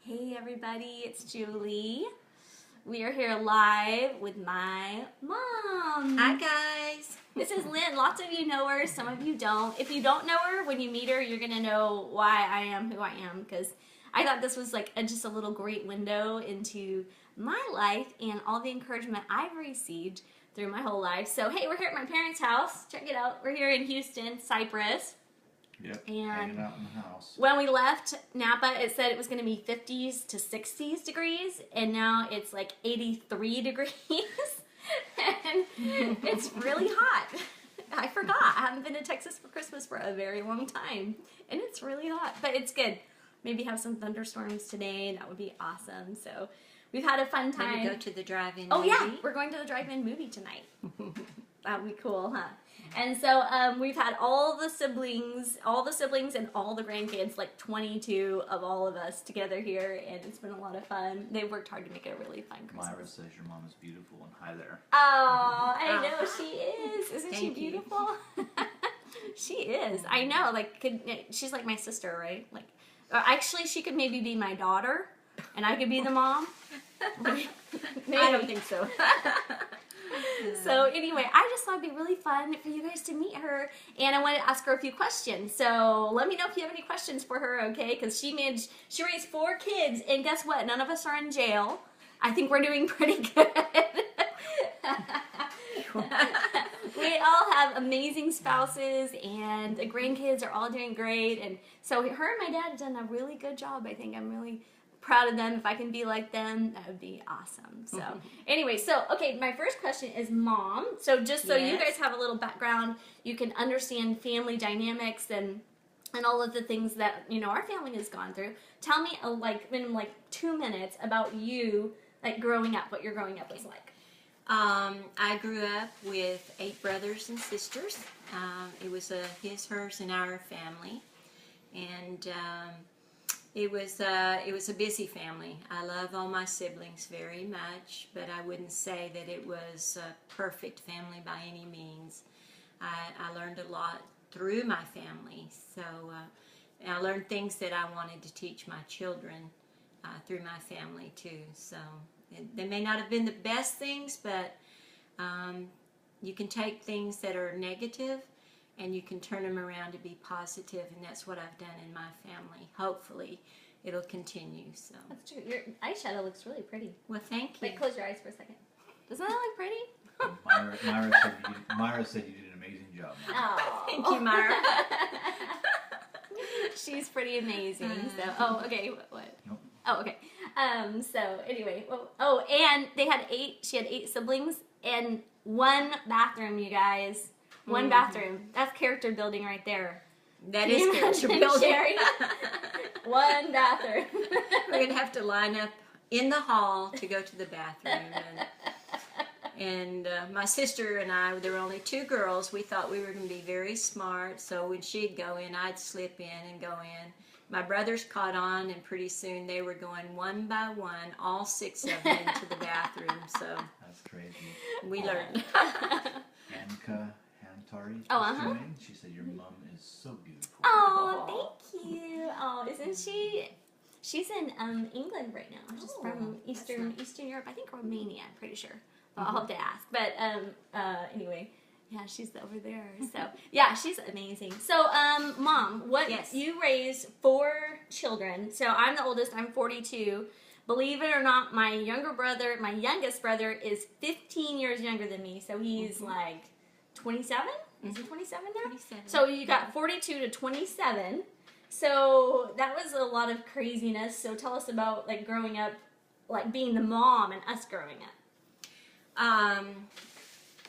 Hey everybody, it's Julie. We are here live with my mom. Hi guys. This is Lynn. Lots of you know her, some of you don't. If you don't know her, when you meet her, you're going to know why I am who I am, because I thought this was like just a little great window into my life and all the encouragement I've received through my whole life. So hey, we're here at my parents' house. Check it out. We're here in Houston, Cypress. Yep, And hanging out in the house. when we left Napa, it said it was going to be 50s to 60s degrees, and now it's like 83 degrees, and it's really hot. I forgot. I haven't been to Texas for Christmas for a very long time, and it's really hot, but it's good. Maybe have some thunderstorms today. That would be awesome. So we've had a fun time. Maybe go to the drive-in Oh movie. yeah, we're going to the drive-in movie tonight. That would be cool, huh? And so we've had all the siblings and all the grandkids, like 22 of all of us together here, and it's been a lot of fun. They worked hard to make it a really fun Christmas. Myra says your mom is beautiful, and hi there. Oh, I know she is. Isn't she Thank you. beautiful? She is. I know. Like, she's like my sister, right? Like, actually, she could maybe be my daughter, and I could be the mom. Maybe. I don't think so. So anyway, I just thought it'd be really fun for you guys to meet her, and I wanted to ask her a few questions. So let me know if you have any questions for her, okay? Because she raised 4 kids, and guess what? None of us are in jail. I think we're doing pretty good. We all have amazing spouses, and the grandkids are all doing great. And so her and my dad have done a really good job. I think I'm really proud of them. If I can be like them, that would be awesome. So anyway, okay, my first question is Mom. So just so you Yes. guys have a little background, you can understand family dynamics and all of the things that, our family has gone through. Tell me in 2 minutes about you, like growing up, what your growing up was like. I grew up with 8 brothers and sisters. It was a his, hers, and our family, and it was a busy family. I love all my siblings very much, but I wouldn't say that it was a perfect family by any means. I learned a lot through my family, so I learned things that I wanted to teach my children through my family too. So they may not have been the best things, but you can take things that are negative and you can turn them around to be positive, and that's what I've done in my family. Hopefully, it'll continue. So That's true. Your eyeshadow looks really pretty. well, thank you. Wait, close your eyes for a second. Doesn't that look pretty? Myra said you did an amazing job. Mom. Oh. Thank you, Myra. She's pretty amazing. So, okay, what? Nope. Oh, okay. So anyway, and she had 8 siblings and 1 bathroom, you guys. One bathroom. That's character building right there. That Can is you character imagine, building. Sherry? 1 bathroom. We're going to have to line up in the hall to go to the bathroom. And my sister and I, there were only 2 girls. We thought we were going to be very smart. So when she'd go in, I'd slip in and go in. My brothers caught on, and pretty soon they were going one by one, all 6 of them into the bathroom. So That's crazy. we learned. Anka Hantari. Oh, what's her uh-huh. name? She said your mom is so beautiful. Oh, thank you. Oh, isn't she? She's in England right now. She's Oh, from that's Eastern Europe. I think Romania. I'm pretty sure. I'll have to ask. But anyway, yeah, she's over there. So yeah, she's amazing. So Mom, Yes. you raised 4 children. So I'm the oldest. I'm 42. Believe it or not, my youngest brother, is 15 years younger than me. So he's like 27. Is he 27 now? 27. So you got 42 to 27. So that was a lot of craziness. So tell us about like growing up, like being the mom and us growing up.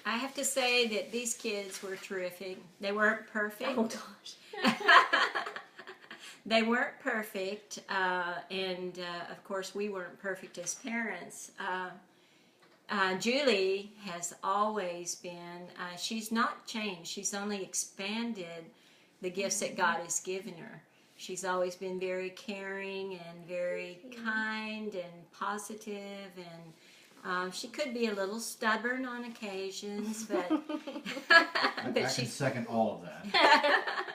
I have to say that these kids were terrific. They weren't perfect. Oh gosh. They weren't perfect, and of course we weren't perfect as parents. Julie has always been, she's not changed. She's only expanded the gifts that God has given her. She's always been very caring and very kind and positive, and she could be a little stubborn on occasions, but I can second all of that.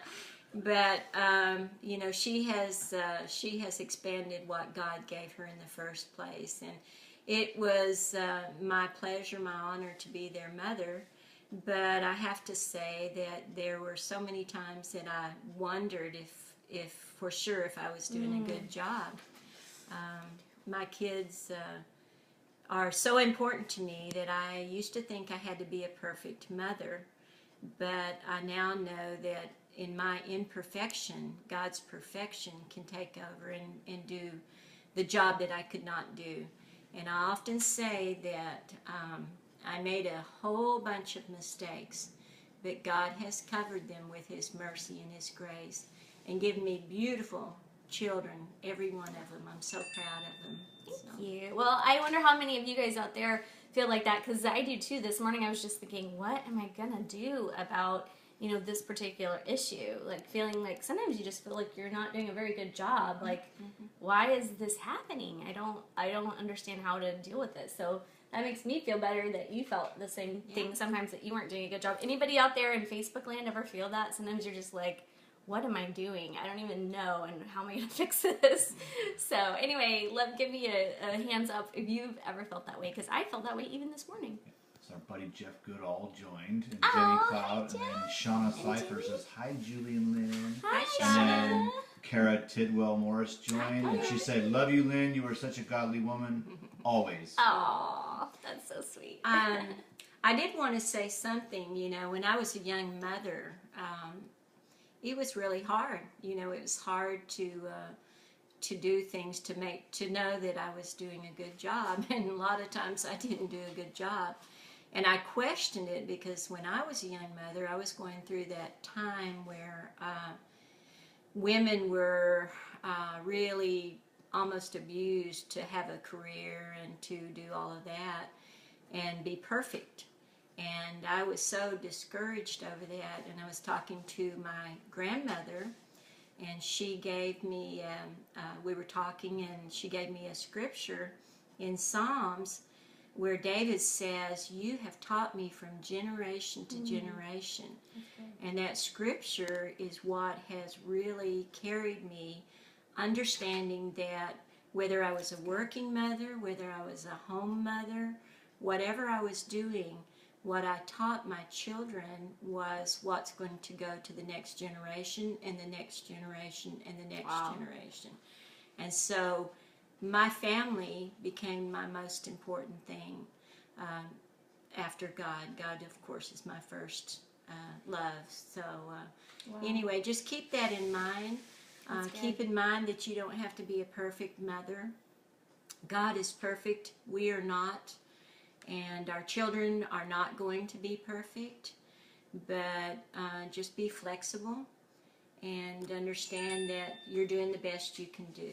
But she has expanded what God gave her in the first place, and it was my pleasure, my honor to be their mother. But I have to say that there were so many times that I wondered if for sure if I was doing a good job. My kids are so important to me that I used to think I had to be a perfect mother, but I now know that in my imperfection, God's perfection can take over and do the job that I could not do. And I often say that I made a whole bunch of mistakes, but God has covered them with His mercy and His grace and given me beautiful children, every one of them. I'm so proud of them. Thank you. Well, I wonder how many of you guys out there feel like that, because I do too. This morning I was just thinking, what am I going to do about this particular issue? Like feeling like sometimes you just feel like you're not doing a very good job. Like, why is this happening? I don't understand how to deal with this. So that makes me feel better that you felt the same thing sometimes, that you weren't doing a good job. Anybody out there in Facebook land ever feel that? Sometimes you're just like, what am I doing? I don't even know, and how am I going to fix this? So anyway, give me a hands up if you've ever felt that way, because I felt that way even this morning. So our buddy Jeff Goodall joined, and Jenny Oh, Cloud, hi, and then Jeff. Shauna And Cipher Jenny. says, hi, Julie and Lynn. Hi, And then Shauna. Kara Tidwell Morris joined, and she said, love you, Lynn. You are such a godly woman. Always. Aw, that's so sweet. I did want to say something. When I was a young mother, it was really hard. It was hard to do things to know that I was doing a good job, and a lot of times I didn't do a good job, and I questioned it, because when I was a young mother, I was going through that time where women were really almost abused to have a career and to do all of that and be perfect. And I was so discouraged over that, and I was talking to my grandmother, and she gave me, we were talking, and she gave me a scripture in Psalms where David says, you have taught me from generation to generation. And that scripture is what has really carried me, understanding that whether I was a working mother, whether I was a home mother, whatever I was doing, what I taught my children was what's going to go to the next generation and the next generation and the next generation. And so my family became my most important thing after God. God, of course, is my first love. So anyway, just keep that in mind. Keep in mind that you don't have to be a perfect mother. God is perfect. We are not. And our children are not going to be perfect, but just be flexible and understand that you're doing the best you can do.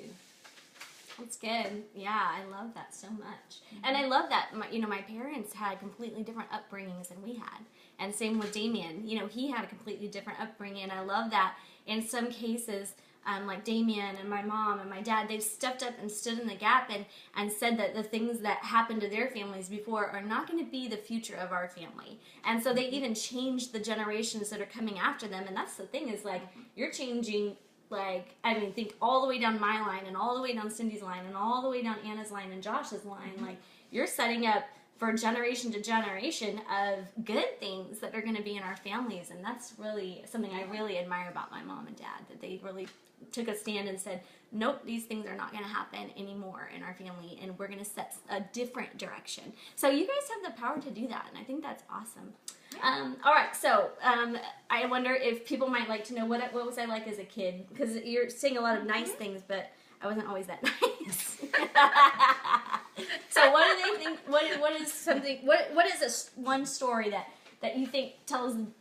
That's good. Yeah, I love that so much. And I love that, my parents had completely different upbringings than we had. And same with Damien. He had a completely different upbringing. And I love that in some cases, like Damien and my mom and my dad, they've stepped up and stood in the gap and said that the things that happened to their families before are not going to be the future of our family. And so they even changed the generations that are coming after them. And that's the thing, is like, you're changing, think all the way down my line and all the way down Cindy's line and all the way down Anna's line and Josh's line. Like, you're setting up for generation to generation of good things that are going to be in our families. And that's really something I really admire about my mom and dad, that they really took a stand and said, nope, these things are not going to happen anymore in our family, and we're going to set a different direction. So you guys have the power to do that, and I think that's awesome. All right, so I wonder if people might like to know what was I like as a kid, because you're saying a lot of nice things, but I wasn't always that nice. So what do they think? What is something? What is this one story that you think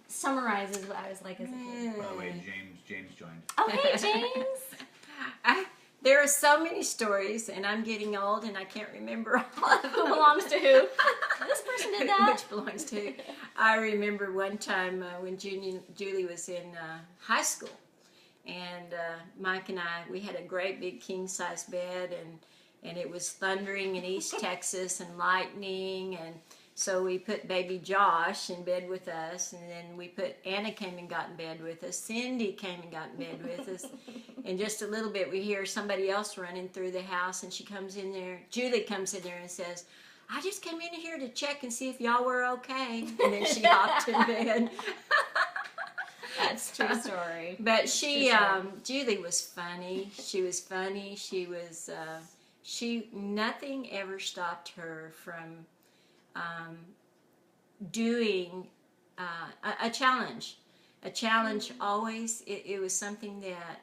summarizes what I was like as a kid? By the way, James joined. Oh, hey, James. There are so many stories, and I'm getting old, and I can't remember all of them. Who belongs to who? This person did that. Which belongs to who. I remember one time when Julie was in high school, and Mike and I, we had a great big king-size bed, and it was thundering in East Texas and lightning, So we put baby Josh in bed with us, and then Anna came and got in bed with us. Cindy came and got in bed with us. In just a little bit, we hear somebody else running through the house, and she comes in there. Julie comes in there and says, I just came in here to check and see if y'all were okay. And then she hopped in bed. That's a true story. But Julie was funny. She was funny. Nothing ever stopped her from doing a challenge. A challenge always, it was something that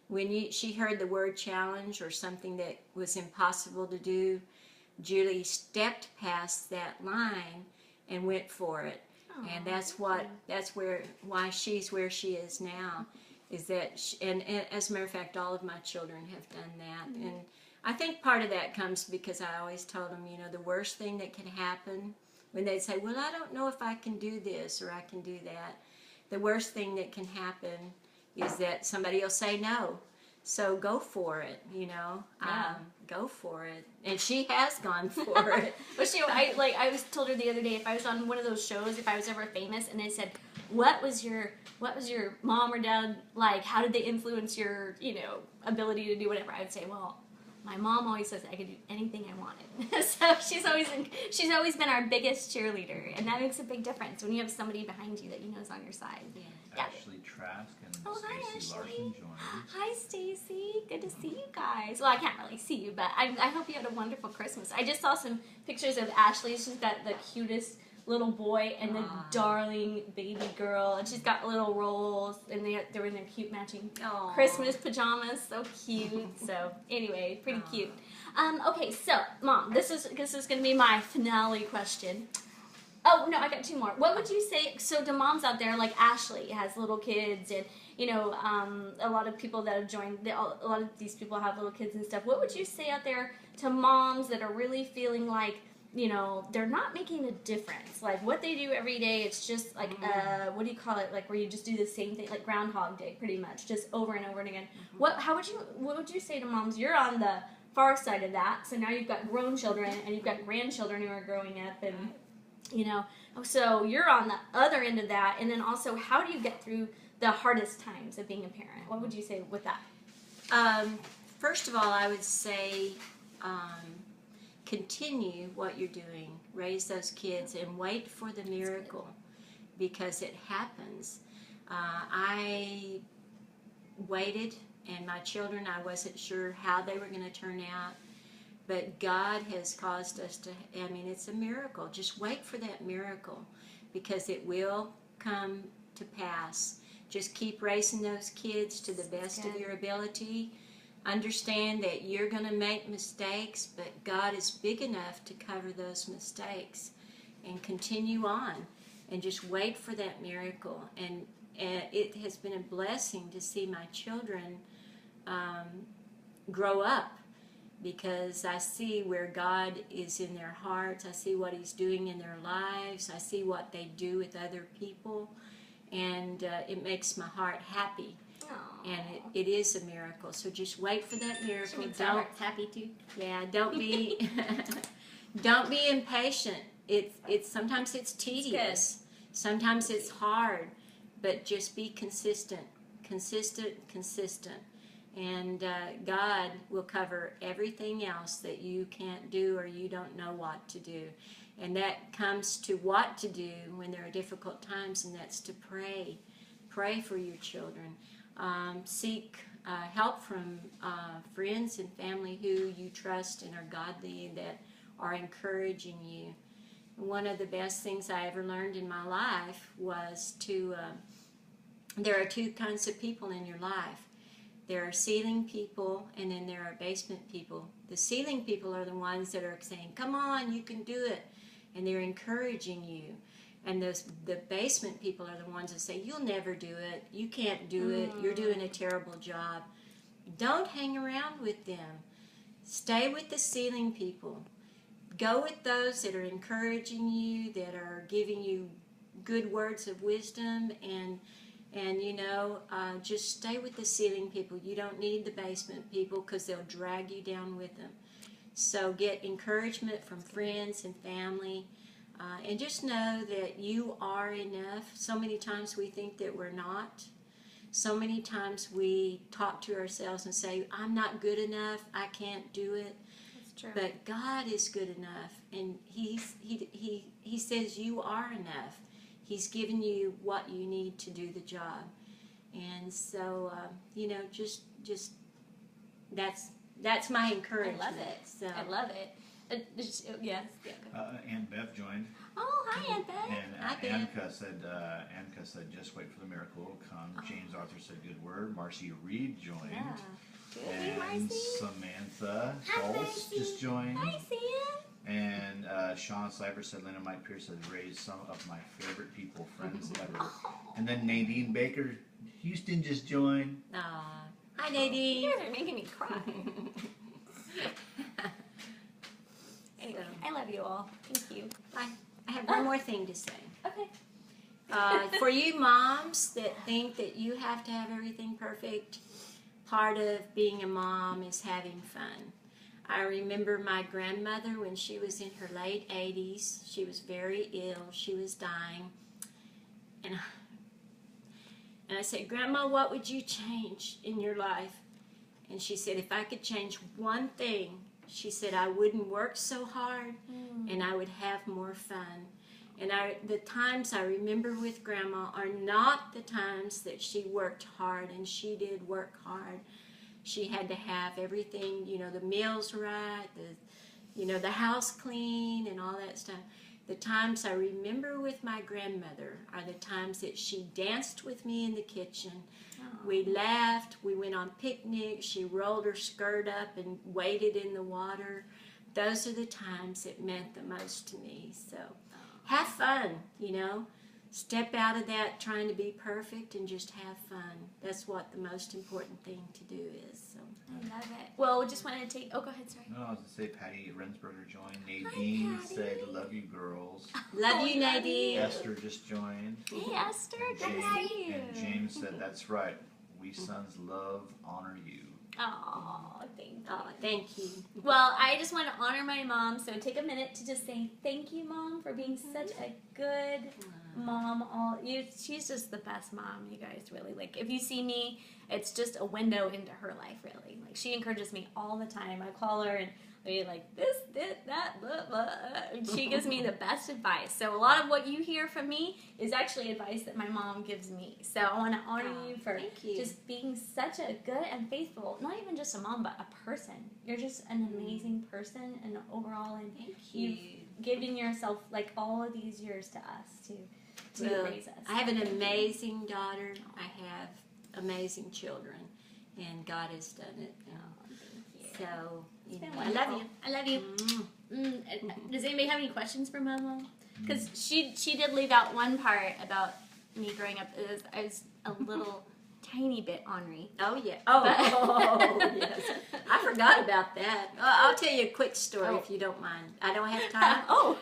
when she heard the word challenge or something that was impossible to do, Julie stepped past that line and went for it. And that's why she's where she is now, is that and as a matter of fact, all of my children have done that. And I think part of that comes because I always told them, the worst thing that can happen when they say, well, I don't know if I can do this or I can do that. The worst thing that can happen is that somebody will say no. So go for it, go for it. And she has gone for it. But I was told her the other day, if I was on one of those shows, if I was ever famous, and they said, what was your mom or dad like? How did they influence your, ability to do whatever? I would say, well, my mom always says I could do anything I wanted. So she's always been our biggest cheerleader, and that makes a big difference when you have somebody behind you that you know is on your side. Yeah. Ashley Trask and Hi, Stacy Ashley. Larson joined. Hi, Stacy. Good to see you guys. Well, I can't really see you, but I hope you had a wonderful Christmas. I just saw some pictures of Ashley. She's got the cutest little boy and the darling baby girl, and she's got little rolls, and they're in their cute matching Christmas pajamas. So cute. So anyway, pretty cute. Okay, so Mom, this is going to be my finale question. Oh, no, I got two more. What would you say, so to moms out there, like Ashley has little kids, and, a lot of people that have joined, a lot of these people have little kids and stuff. What would you say out there to moms that are really feeling like, they're not making a difference? Like, what they do every day, it's just like, what do you call it? Like, where you just do the same thing, like Groundhog Day, pretty much, just over and over and again. What would you say to moms? You're on the far side of that, so now you've got grown children, and you've got grandchildren who are growing up, and so you're on the other end of that, and then also, how do you get through the hardest times of being a parent? What would you say with that? First of all, I would say continue what you're doing. Raise those kids and wait for the miracle, because it happens. I waited, and my children, I wasn't sure how they were going to turn out. But God has caused us to, it's a miracle. Just wait for that miracle, because it will come to pass. Just keep raising those kids to the best of your ability. Understand that you're going to make mistakes, but God is big enough to cover those mistakes. And continue on. And just wait for that miracle. And it has been a blessing to see my children grow up, because I see where God is in their hearts. I see what He's doing in their lives. I see what they do with other people, and it makes my heart happy. Aww. And it is a miracle. So just wait for that miracle. Don't happy too. Yeah, don't be don't be impatient. It's sometimes it's tedious. Sometimes it's hard, but just be consistent. And God will cover everything else that you can't do or you don't know what to do. And that comes to what to do when there are difficult times, and that's to pray. Pray for your children. Seek help from friends and family who you trust and are godly, that are encouraging you. One of the best things I ever learned in my life was there are two kinds of people in your life. There are ceiling people, and then there are basement people. The ceiling people are the ones that are saying, come on, you can do it. And they're encouraging you. And the basement people are the ones that say, you'll never do it. You can't do it. You're doing a terrible job. Don't hang around with them. Stay with the ceiling people. Go with those that are encouraging you, that are giving you good words of wisdom, and just stay with the ceiling people. You don't need the basement people, because they'll drag you down with them. So get encouragement from friends and family. And just know that you are enough. So many times we think that we're not. So many times we talk to ourselves and say, I'm not good enough. I can't do it. That's true. But God is good enough. And He says you are enough. He's given you what you need to do the job. And so, just that's my encouragement. I love it. So. I love it. Yes. Yeah, go. Aunt Bev joined. Oh, hi, Aunt Beth. And Hi, Bev. Anka said, just wait for the miracle will come. James Arthur said, good word. Marcy Reed joined. Yeah. Good, And Marcy. Samantha Hi, Schultz Marcy. just joined. Hi, Sam. And Sean Cyber said, Linda Mike Pierce has raised some of my favorite people, friends ever. And then Nadine Baker Houston just joined. Aw. Hi, You Nadine. guys are making me cry. Anyway, I love you all. Thank you. I have one more thing to say. Okay. For you moms that think that you have to have everything perfect, part of being a mom is having fun. I remember my grandmother when she was in her late 80s. She was very ill. She was dying. And I said, Grandma, what would you change in your life? And she said, if I could change one thing, she said, I wouldn't work so hard and I would have more fun. And the times I remember with Grandma are not the times that she worked hard, and she did work hard. She had to have everything, the meals right, the house clean and all that stuff. The times I remember with my grandmother are the times that she danced with me in the kitchen. Oh. We laughed, we went on picnics, she rolled her skirt up and waded in the water. Those are the times that meant the most to me. So have fun, Step out of that trying to be perfect and just have fun. That's what the most important thing to do is. So. I love it. Well, just wanted to take. Oh, go ahead. Sorry. No, I was going to say Patty Rensberger joined. Nadine Patty. said, love you girls. Love you, love Nadine. Esther just joined. Hey, Esther. And Good to James, see you. and James said, that's right. We sons love, honor you. Oh, thank you. Oh, thank you. Well, I just want to honor my mom, so take a minute to just say thank you, Mom, for being such a good mom. She's just the best mom, you guys, really. Like, if you see me, it's just a window into her life, really. Like, she encourages me all the time. I call her and be like, this, that, blah, blah. And she gives me the best advice. So a lot of what you hear from me is actually advice that my mom gives me. So I want to honor you for thank you. just being such a good and faithful, not even just a mom, but a person. You're just an amazing person and overall, and Thank you've you. given yourself like all of these years to us to Well, raise us. I have an amazing daughter. I have amazing children, and God has done it. So, It's been I love you. I love you. Mm. Does anybody have any questions for Mama? Because she did leave out one part about me growing up. I was a little tiny bit ornery. Oh, yeah. Oh, yes. I forgot about that. I'll tell you a quick story if you don't mind. I don't have time. Oh.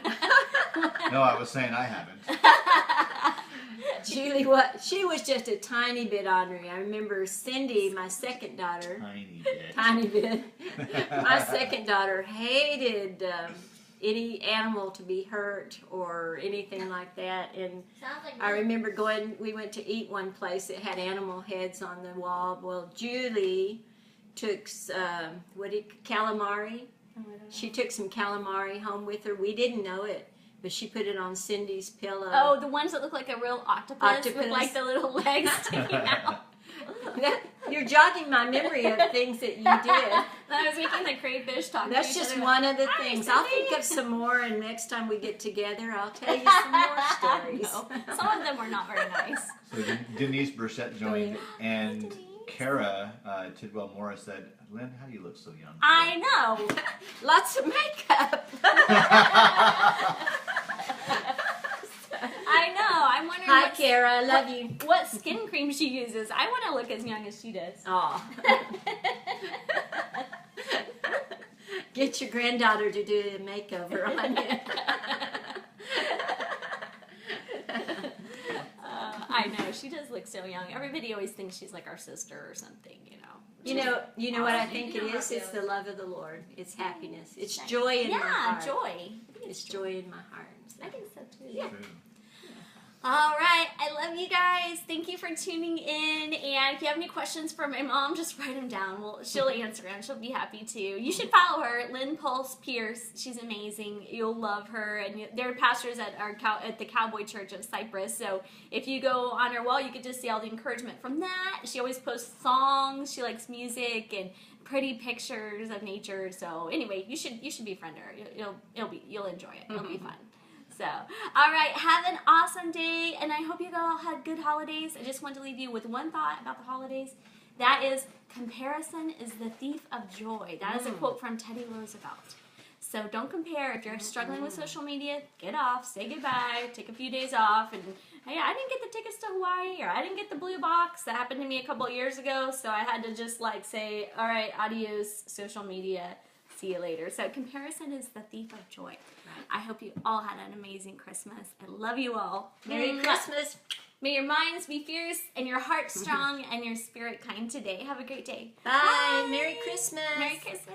No, I was saying I haven't. Julie, she was just a tiny bit ornery. I remember Cindy, my second daughter, Tiny bit. my second daughter hated any animal to be hurt or anything like that. And Sounds like I remember we went to eat one place that had animal heads on the wall. Well, Julie took, calamari? She took some calamari home with her. We didn't know it, but she put it on Cindy's pillow. Oh, the ones that look like a real octopus. With Octopus. like the little legs sticking out. You're jogging my memory of things that you did. I was making the crayfish talk. That's to each just other. one of the Hi, things. I'll think Cindy. of some more, and next time we get together, I'll tell you some more stories. No, some of them were not very nice. So Denise Burchett joined, and Denise. Kara Tidwell Morris said, Lynn, how do you look so young? I know. Lots of makeup. I know. I'm wondering Hi, Kara. I love you. what skin cream she uses. I want to look as young as she does. Aw. Get your granddaughter to do a makeover on you. I know. She does look so young. Everybody always thinks she's like our sister or something, You know what I think it You know how is? it It's the feels. love of the Lord. It's happiness. It's joy in my Yeah, heart. joy. It's joy in my heart. So. I think so too. Yeah. True. All right, I love you guys. Thank you for tuning in. And if you have any questions for my mom, just write them down. She'll answer them. She'll be happy to. You should follow her, Lynn Pulse Pierce. She's amazing. You'll love her. And they're pastors at at the Cowboy Church of Cyprus. So if you go on her wall, you can just see all the encouragement from that. She always posts songs. She likes music and pretty pictures of nature. So anyway, you should befriend her. You'll enjoy it. It'll be fun. So, all right, have an awesome day, and I hope you all had good holidays. I just want to leave you with one thought about the holidays. That is, comparison is the thief of joy. That is a quote from Teddy Roosevelt. So don't compare. If you're struggling with social media, get off, say goodbye, take a few days off, and hey, I didn't get the tickets to Hawaii, or I didn't get the blue box. That happened to me a couple of years ago, so I had to just say, all right, adios, social media. See you later. So comparison is the thief of joy. I hope you all had an amazing Christmas. I love you all. Merry Christmas. May your minds be fierce and your heart strong and your spirit kind today. Have a great day. Bye. Merry Christmas. Merry Christmas.